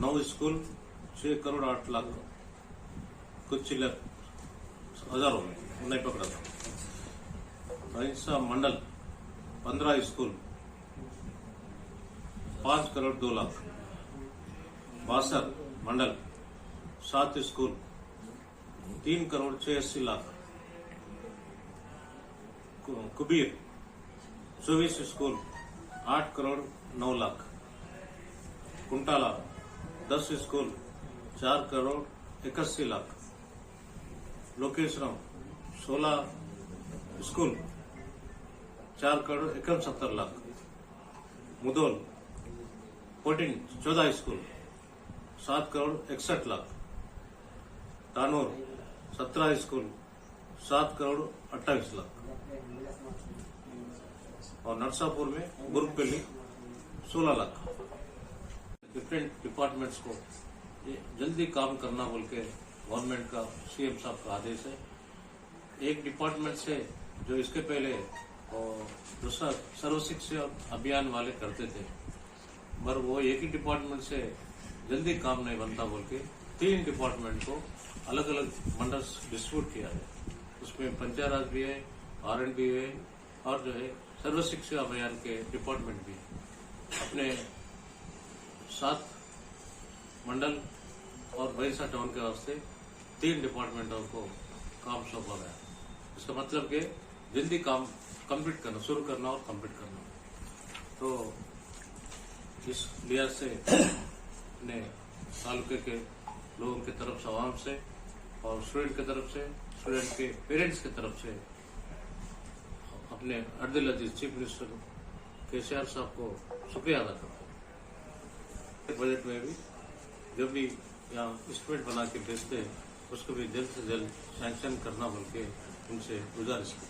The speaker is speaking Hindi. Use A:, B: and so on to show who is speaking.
A: 9 स्कूल 6 करोड़ 8 लाख कुछ चिल्लर हजारों में नहीं पकड़ा था। अहिंसा mandal 15 school 5 crore 2 lakh. Basar mandal 7 school 3 crore 86 lakh. Kubeer 24 school 8 crore 9 lakh. Kuntala 10 school 4 crore 81 lakh. Lokeswaram 16 school 4 crore 71 lakh. Mudhole 14 school 7 crore 61 lakh. Tanur 17 school 7 crore 28 lakh. और नरसापुर में बुरकपल्ली 16 लाख। डिफरेंट डिपार्टमेंट्स को ये जल्दी काम करना बोल के गवर्नमेंट का सीएम साहब का आदेश है। एक डिपार्टमेंट से जो इसके पहले दूसरा सर्व शिक्षा अभियान वाले करते थे, पर वो एक ही डिपार्टमेंट से जल्दी काम नहीं बनता बोल के 3 डिपार्टमेंट को अलग अलग मंडल्स डिस्ट्रीब्यूट किया है। उसमें पंचायत राज भी है, R&D भी है और जो है सर्व शिक्षा अभियान के डिपार्टमेंट भी है। अपने 7 मंडल और भैंसा टाउन के वास्ते 3 डिपार्टमेंटों को काम सौंपा गया। इसका मतलब कि जल्दी काम कंप्लीट करना, शुरू करना और कंप्लीट करना। तो इस लिहाज से अपने तालुके के लोगों की तरफ से, आवाम से और स्टूडेंट की तरफ से, स्टूडेंट के पेरेंट्स की तरफ से अपने अर्दिल अजीज चीफ मिनिस्टर केसीआर साहब को शुक्रिया अदा करता हूँ। बजट में भी जब भी यहाँ एस्टिमेट बना के भेजते उसको भी जल्द से जल्द सैंक्शन करना बोल के उनसे गुजारिश की।